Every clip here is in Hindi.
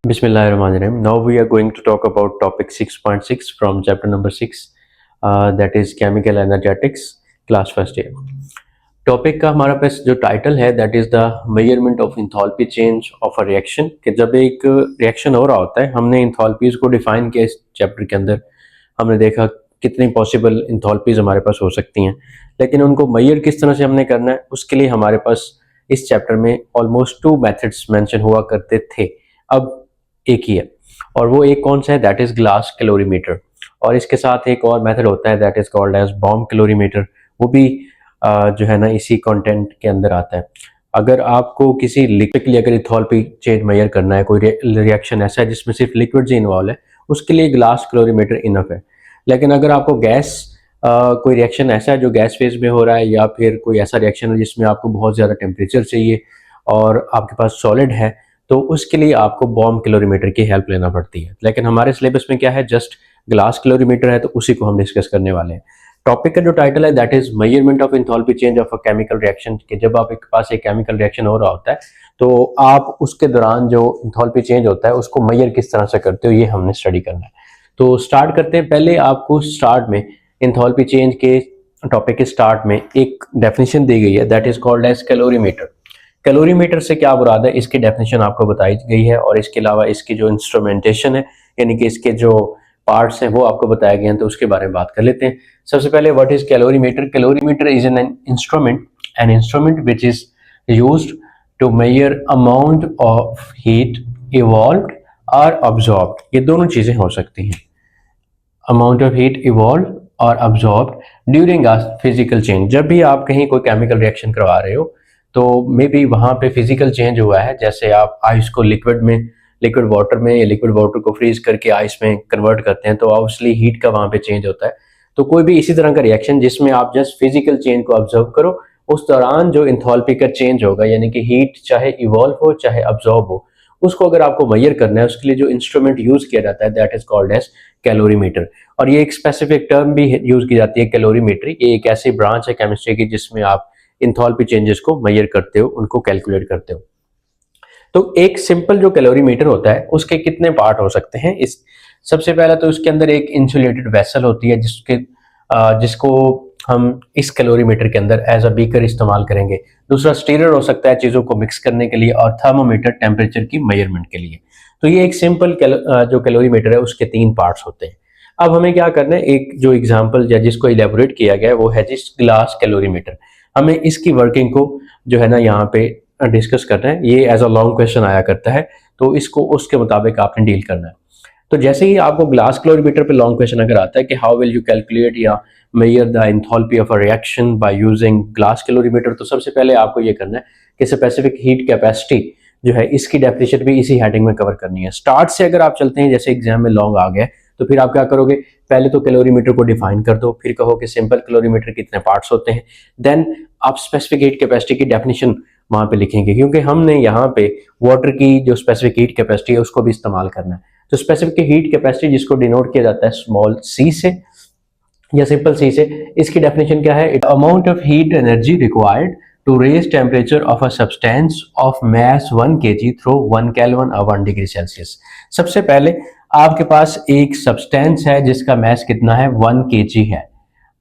Bismillahirrahmanirrahim. Now we are going to talk about topic 6.6 from chapter number 6, that is chemical energetics, class first year. Topic का हमारा पास जो टाइटल है that is the measurement of enthalpy change of a reaction कि जब एक रिएक्शन हो रहा होता है हमने इंथॉल्पीज को डिफाइन किया इस चैप्टर के अंदर। हमने देखा कितनी पॉसिबल इंथॉल्पीज हमारे पास हो सकती हैं, लेकिन उनको मेजर किस तरह से हमने करना है उसके लिए हमारे पास इस चैप्टर में ऑलमोस्ट 2 मेथड्स मेंशन हुआ करते थे। अब एक ही है और वो एक कौन सा है, दैट इज ग्लास कैलोरीमीटर। और इसके साथ एक और मेथड होता है that is called as bomb calorimeter. वो भी जो है ना इसी कंटेंट के अंदर आता है। अगर आपको किसी लिक्विड के लिए अगर इथॉल्पी चेंज मेजर करना है, कोई रिएक्शन ऐसा है जिसमें सिर्फ लिक्विड ही इन्वॉल्व है, उसके लिए ग्लास कैलोरीमीटर इनफ है। लेकिन अगर आपको गैस कोई रिएक्शन ऐसा है जो गैस फेज में हो रहा है या फिर कोई ऐसा रिएक्शन है जिसमें आपको बहुत ज़्यादा टेम्परेचर चाहिए और आपके पास सॉलिड है, तो उसके लिए आपको बॉम्ब कैलोरीमीटर की हेल्प लेना पड़ती है। लेकिन हमारे सिलेबस में क्या है, जस्ट ग्लास कैलोरीमीटर है, तो उसी को हम डिस्कस करने वाले हैं। टॉपिक का जो टाइटल है that is measurement of enthalpy change of a chemical reaction कि जब आपके पास एक केमिकल रिएक्शन हो रहा होता है तो आप उसके दौरान जो इंथॉल्पी चेंज होता है उसको मेजर किस तरह से करते हो, ये हमने स्टडी करना है। तो स्टार्ट करते हैं। पहले आपको स्टार्ट में इंथॉल्पी चेंज के टॉपिक के स्टार्ट में एक डेफिनेशन दी गई है that is called as calorimeter. Calorimeter से क्या मुराद है, इसकी डेफिनेशन आपको बताई गई है और इसके अलावा इसकी जो इंस्ट्रूमेंटेशन है यानी कि इसके जो पार्ट्स हैं वो आपको बताए गए हैं, तो उसके बारे में बात कर लेते हैं। सबसे पहले what is calorimeter. Calorimeter is an instrument which is used to measure amount of heat evolved और अब्जॉर्ब्ड। ये दोनों चीजें हो सकती हैं, अमाउंट ऑफ हीट इवॉल्व्ड और absorbed during a physical change. जब भी आप कहीं कोई केमिकल रिएक्शन करवा रहे हो तो मे बी वहाँ पे फिजिकल चेंज हुआ है, जैसे आप आइस को लिक्विड वाटर में या लिक्विड वाटर को फ्रीज करके आइस में कन्वर्ट करते हैं, तो ऑब्वियसली हीट का वहाँ पे चेंज होता है। तो कोई भी इसी तरह का रिएक्शन जिसमें आप जस्ट फिजिकल चेंज को ऑब्जर्व करो, उस दौरान जो इंथॉल्पी का चेंज होगा यानी कि हीट चाहे इवॉल्व हो चाहे अब्जॉर्ब हो, उसको अगर आपको मेजर करना है उसके लिए जो इंस्ट्रूमेंट यूज किया जाता है that is called as calorimeter. और ये एक स्पेसिफिक टर्म भी यूज की जाती है कैलोरीमेट्री। ये एक ऐसी ब्रांच है केमिस्ट्री की जिसमें आप इंथॉल्पी चेंजेस को मेजर करते हो, उनको कैलकुलेट करते हो। तो एक सिंपल जो कैलोरीमीटर होता है उसके कितने पार्ट हो सकते हैं। इस सबसे पहला तो उसके अंदर एक इंसुलेटेड वेसल होती है जिसको हम इस कैलोरीमीटर के अंदर एज अ बीकर इस्तेमाल करेंगे। दूसरा स्टीरर हो सकता है चीजों को मिक्स करने के लिए, और थर्मोमीटर टेम्परेचर की मेजरमेंट के लिए। तो ये एक सिंपल जो कैलोरीमीटर है उसके 3 पार्ट्स होते हैं। अब हमें क्या करना है, एक जो एग्जाम्पल जिसको इलेबोरेट किया गया है वो है जिस ग्लास कैलोरीमीटर। हमें इसकी वर्किंग को जो है ना यहाँ पे डिस्कस करना है। ये एज अ लॉन्ग क्वेश्चन आया करता है, तो इसको उसके मुताबिक आपने डील करना है। तो जैसे ही आपको ग्लास कैलोरीमीटर पे लॉन्ग क्वेश्चन अगर आता है कि हाउ विल यू कैलकुलेट या measure the enthalpy of a reaction by using glass calorimeter, तो सबसे पहले आपको ये करना है कि स्पेसिफिक हीट कैपेसिटी जो है इसकी डेफिनेशन भी इसी हेडिंग में कवर करनी है। स्टार्ट से अगर आप चलते हैं, जैसे एग्जाम में लॉन्ग आ गया तो फिर आप क्या करोगे, पहले तो कैलोरीमीटर को डिफाइन कर दो, फिर कहो कि सिंपल कैलोरीमीटर कितने पार्ट्स होते हैं, देन आप स्पेसिफिक हीट कैपेसिटी की डेफिनेशन वहां पे लिखेंगे, क्योंकि हमने यहाँ पे वाटर की जो स्पेसिफिक हीट कैपेसिटी है उसको भी इस्तेमाल करना है। तो स्पेसिफिक हीट कैपेसिटी जिसको डिनोट किया जाता है स्मॉल सी से या सिंपल सी से, इसकी डेफिनेशन क्या है, amount of heat energy required to raise temperature of a substance of mass 1 kg through 1 kelvin और 1 डिग्री सेल्सियस। सबसे पहले आपके पास एक सब्सटेंस है जिसका मास कितना है, 1 kg है।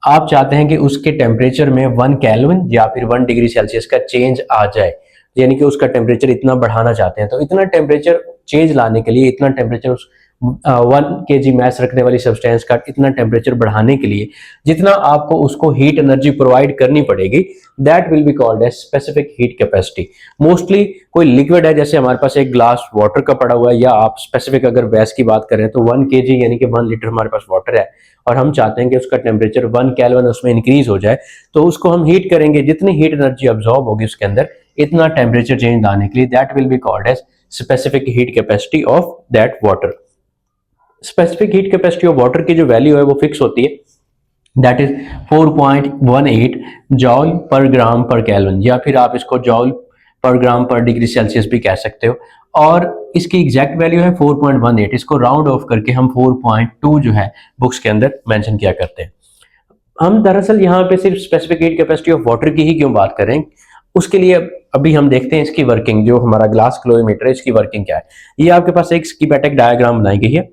आप चाहते हैं कि उसके टेम्परेचर में 1 केल्विन या फिर 1 डिग्री सेल्सियस का चेंज आ जाए, यानी कि उसका टेम्परेचर इतना बढ़ाना चाहते हैं। तो इतना टेम्परेचर चेंज लाने के लिए, इतना टेम्परेचर उस 1 kg मास रखने वाली सब्सटेंस का इतना टेम्परेचर बढ़ाने के लिए जितना आपको उसको हीट एनर्जी प्रोवाइड करनी पड़ेगी, that will be called as specific heat capacity. Mostly कोई लिक्विड है, जैसे हमारे पास एक ग्लास वाटर का पड़ा हुआ है, या आप स्पेसिफिक अगर गैस की बात करें तो 1 kg यानी कि 1 लीटर हमारे पास वाटर है और हम चाहते हैं कि उसका टेम्परेचर 1 केल्विन उसमें इंक्रीज हो जाए, तो उसको हम हीट करेंगे। जितनी हीट एनर्जी अब्सॉर्ब होगी उसके अंदर, इतना टेम्परेचर चेंज लाने के लिए that will be called as specific heat capacity of that water. Specific heat capacity of water की जो वैल्यू है वो फिक्स होती है, दैट इज 4.18 जॉल पर ग्राम पर केल्विन, या फिर आप इसको जॉल पर ग्राम पर डिग्री सेल्सियस भी कह सकते हो। और इसकी एग्जैक्ट वैल्यू है 4.18। इसको राउंड ऑफ करके हम 4.2 जो है बुक्स के अंदर मेंशन किया करते हैं। हम दरअसल यहाँ पे सिर्फ specific heat capacity of water की ही क्यों बात करें, उसके लिए अभी हम देखते हैं इसकी वर्किंग, जो हमारा ग्लास क्लोरीमीटर है इसकी वर्किंग क्या है। ये आपके पास एक स्कीमेटिक डायग्राम बनाई गई है,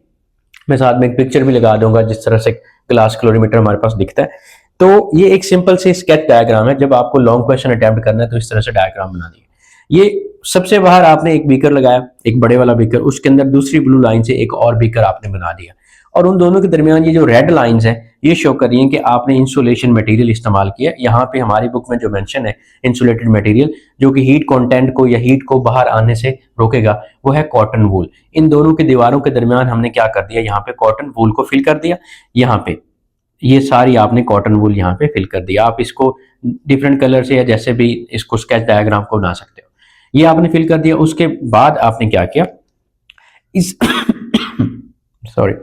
मैं साथ में एक पिक्चर भी लगा दूंगा जिस तरह से ग्लास क्लोरीमीटर हमारे पास दिखता है। तो ये एक सिंपल सी स्केच डायग्राम है, जब आपको लॉन्ग क्वेश्चन अटेम्प्ट करना है तो इस तरह से डायग्राम बना दिए। ये सबसे बाहर आपने एक बीकर लगाया, एक बड़े वाला बीकर, उसके अंदर दूसरी ब्लू लाइन से एक और बीकर आपने बना दिया, और उन दोनों के दरमियान ये जो रेड लाइंस है ये शो कर रही हैं कि आपने इंसुलेशन मटेरियल इस्तेमाल किया। यहाँ पे हमारी बुक में जो मेंशन है इंसुलेटेड मटेरियल, जो कि हीट कंटेंट को या हीट को बाहर आने से रोकेगा, वो है कॉटन वूल। इन दोनों की दीवारों के दरमियान हमने क्या कर दिया, यहाँ पे कॉटन वूल को फिल कर दिया। यहाँ पे ये सारी आपने कॉटन वूल यहाँ पे फिल कर दिया। आप इसको डिफरेंट कलर से या जैसे भी इसको स्केच डायग्राम को बना सकते हो। ये आपने फिल कर दिया। उसके बाद आपने क्या किया, इस सॉरी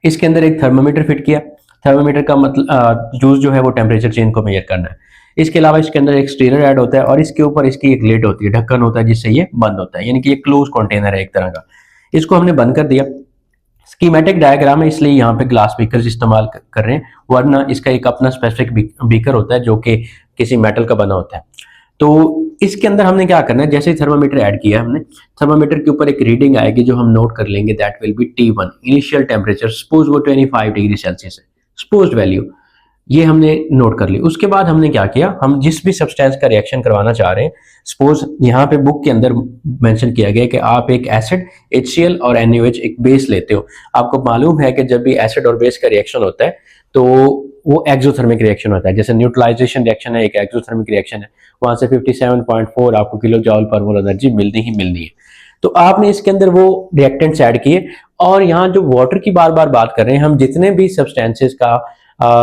इसके अंदर एक थर्मामीटर फिट किया। थर्मामीटर का मतलब यूज जो है वो टेम्परेचर चेंज को मेजर करना है। इसके अलावा इसके अंदर एक स्टीयर ऐड होता है और इसके ऊपर इसकी एक लिड होती है, ढक्कन होता है जिससे ये बंद होता है, यानी कि ये क्लोज कंटेनर है एक तरह का। इसको हमने बंद कर दिया। स्कीमेटिक डायग्राम है इसलिए यहाँ पे ग्लास बीकर इस्तेमाल कर रहे हैं, वरना इसका एक अपना स्पेसिफिक बीकर होता है जो कि किसी मेटल का बना होता है। तो इसके अंदर हमने क्या करना है, जैसे ही थर्मामीटर ऐड किया हमने, थर्मामीटर के ऊपर एक रीडिंग आएगी जो हम नोट कर लेंगे, that will B T1 initial temperature. Suppose वो 25 डिग्री सेल्सियस है, सपोज्ड वैल्यू, ये हमने नोट कर ली। उसके बाद हमने क्या किया, हम जिस भी सब्सटेंस का रिएक्शन करवाना चाह रहे हैं, सपोज यहाँ पे बुक के अंदर मेंशन किया गया कि आप एक एसिड HCl और NaOH एक बेस लेते हो। आपको मालूम है कि जब भी एसिड और बेस का रिएक्शन होता है तो वो एक्सोथर्मिक रिएक्शन होता है। जैसे न्यूट्रलाइजेशन रिएक्शन है, एक एक्सोथर्मिक रिएक्शन है, वहां से 57.4 आपको किलो जॉल पर मोल एनर्जी मिलनी ही मिलनी है। तो आपने इसके अंदर वो रिएक्टेंट्स ऐड किए, और यहाँ जो वाटर की बार बार बात कर रहे हैं, हम जितने भी सब्सटेंसेस का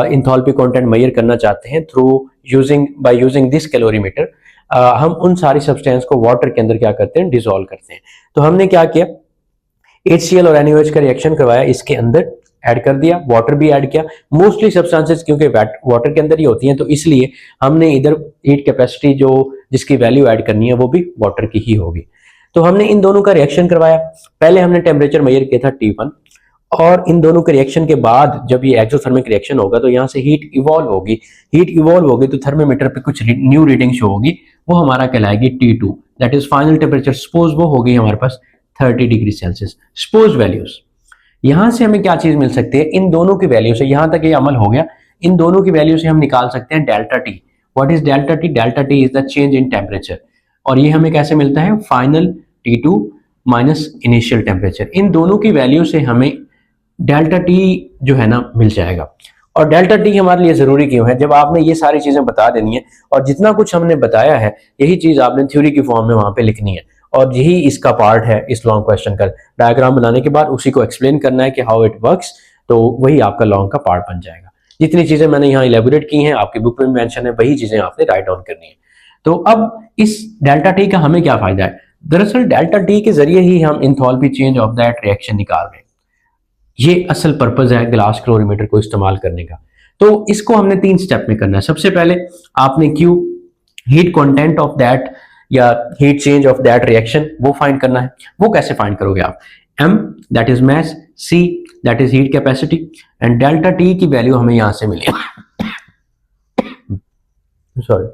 इंथैल्पी कंटेंट मेजर करना चाहते हैं through by using this calorimeter, हम उन सारी सब्सटेंस को वाटर के अंदर क्या करते हैं, डिसॉल्व करते हैं। तो हमने क्या किया, HCl और NaOH का रिएक्शन करवाया, इसके अंदर ऐड कर दिया, वाटर भी ऐड किया। मोस्टली सब्सटेंसेस क्योंकि वाटर के अंदर ही होती हैं, तो इसलिए हमने इधर हीट कैपेसिटी जो जिसकी वैल्यू ऐड करनी है वो भी वाटर की ही होगी। तो हमने इन दोनों का रिएक्शन करवाया। पहले हमने टेम्परेचर मेजर किया था T1, और इन दोनों के रिएक्शन के बाद जब ये एक्सोथर्मिक रिएक्शन होगा तो यहाँ से हीट इवॉल्व होगी। हीट इवॉल्व होगी तो थर्मोमीटर पे कुछ न्यू रीडिंग शो होगी, वो हमारा कहलाएगी T2, that is final temperature. Suppose वो होगी हमारे पास 30 डिग्री सेल्सियस। सपोज वैल्यूज, यहां से हमें क्या चीज मिल सकती है, इन दोनों की वैल्यू से, यहां तक ये अमल हो गया, इन दोनों की वैल्यू से हम निकाल सकते हैं delta T. What is delta T? Delta T is the change in temperature, और ये हमें कैसे मिलता है, final T2 minus initial temperature. इन दोनों की वैल्यू से हमें डेल्टा टी जो है ना मिल जाएगा। और डेल्टा टी हमारे लिए जरूरी क्यों है, जब आपने ये सारी चीजें बता देनी है और जितना कुछ हमने बताया है यही चीज आपने थ्योरी की फॉर्म में वहां पे लिखनी है, और यही इसका पार्ट है इस लॉन्ग क्वेश्चन का। डायग्राम बनाने के बाद उसी को एक्सप्लेन करना है कि हाउ इट वर्क्स, तो वही आपका लॉन्ग का पार्ट बन जाएगा। जितनी चीजें मैंने यहाँ इलेबोरेट की हैं आपकी बुक में मेंशन है, वही चीजें आपने राइट डाउन करनी है। तो अब इस डेल्टा टी का हमें क्या फायदा है, दरअसल डेल्टा टी के जरिए ही हम enthalpy change of that reaction निकाल रहे हैं। ये असल पर्पज है ग्लास क्लोरीमीटर को इस्तेमाल करने का। तो इसको हमने 3 स्टेप में करना है। सबसे पहले आपने Q, heat content of that या heat change of that reaction, वो फाइंड करना है। वो कैसे फाइंड करोगे आप, M that is mass, C that is heat capacity, and delta T की वैल्यू हमें यहां से मिली सॉरी,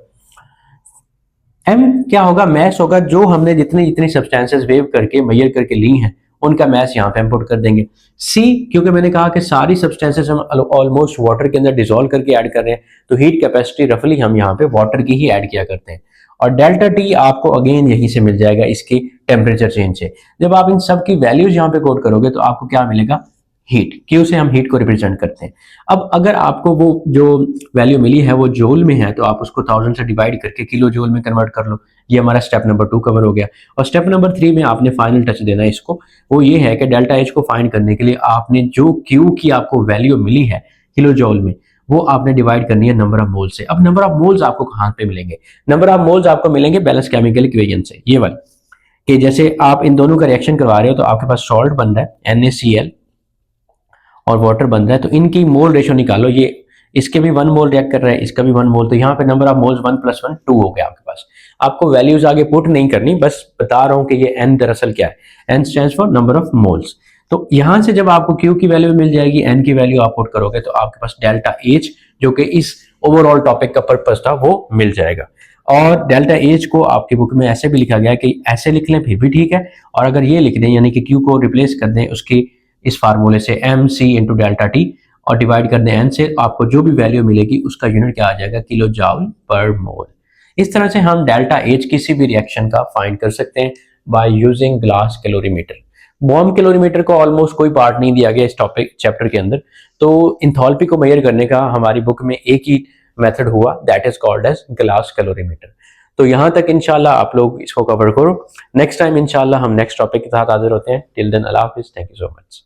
M क्या होगा, मैस होगा, जो हमने जितनी जितनी सब्सटेंसेस वेव करके मेजर करके ली हैं उनका मैस यहाँ पे इंपुट कर देंगे। C क्योंकि मैंने कहा कि सारी सब्सटेंसेस हम ऑलमोस्ट वाटर के अंदर डिसॉल्व करके ऐड कर रहे हैं, तो हीट कैपेसिटी रफली हम यहाँ पे वाटर की ही ऐड किया करते हैं। और डेल्टा टी आपको अगेन यहीं से मिल जाएगा इसकी टेम्परेचर चेंज से। जब आप इन सब की वैल्यूज यहाँ पे कोड करोगे तो आपको क्या मिलेगा, हीट। क्यू से हम हीट को रिप्रेजेंट करते हैं। अब अगर आपको वो जो वैल्यू मिली है वो जूल में है तो आप उसको 1000 से डिवाइड करके किलो जूल में कन्वर्ट कर लो। ये हमारा स्टेप नंबर 2 कवर हो गया। और स्टेप नंबर 3 में आपने फाइनल टच देना है इसको, वो ये है कि डेल्टा एच को फाइंड करने के लिए आपने जो क्यू की आपको वैल्यू मिली है किलो जूल में, वो आपने डिवाइड करनी है नंबर ऑफ मोल से। अब नंबर ऑफ मोल्स आपको कहां पे मिलेंगे, नंबर ऑफ मोल्स आपको मिलेंगे बैलेंस केमिकल इक्वेशन से, ये वाली, कि जैसे आप इन दोनों का रिएक्शन करवा रहे हो तो आपके पास सॉल्ट बन रहा है NaCl और वाटर बन रहा है, तो इनकी मोल रेशियो निकालो। ये इसके भी 1 मोल रिएक्ट कर रहा है, इसका भी 1 मोल, तो यहाँ पे नंबर ऑफ मोल्स 1 + 1 2 हो गया आपके पास। आपको वैल्यूज आगे पुट नहीं करनी, बस बता रहा हूं कि ये n दरअसल क्या है, n stands for number of moles. तो यहां से जब आपको Q की वैल्यू मिल जाएगी, n की वैल्यू आप पुट करोगे तो आपके पास डेल्टा H जो कि इस ओवरऑल टॉपिक का पर्पस था वो मिल जाएगा। और डेल्टा एच को आपकी बुक में ऐसे भी लिखा गया है कि ऐसे लिख लें फिर भी ठीक है, और अगर ये लिख दें यानी कि क्यू को रिप्लेस कर दें उसकी इस फार्मूले से M C into delta T और डिवाइड कर दें एन से, आपको जो भी वैल्यू मिलेगी उसका यूनिट क्या आ जाएगा, किलो जूल पर मोल। इस तरह से हम डेल्टा एच किसी भी रिएक्शन का फाइंड कर सकते हैं by using glass calorimeter. Bomb calorimeter को ऑलमोस्ट कोई पार्ट नहीं दिया गया इस टॉपिक चैप्टर के अंदर, तो इंथैल्पी को मेजर करने का हमारी बुक में एक ही मेथड हुआ, that is called as glass calorimeter. तो यहाँ तक इंशाल्लाह आप लोग इसको कवर करो। नेक्स्ट टाइम इंशाल्लाह हम नेक्स्ट टॉपिक के साथ हाजिर होते हैं। टिल देन अल्लाह हाफिज, थैंक यू सो मच।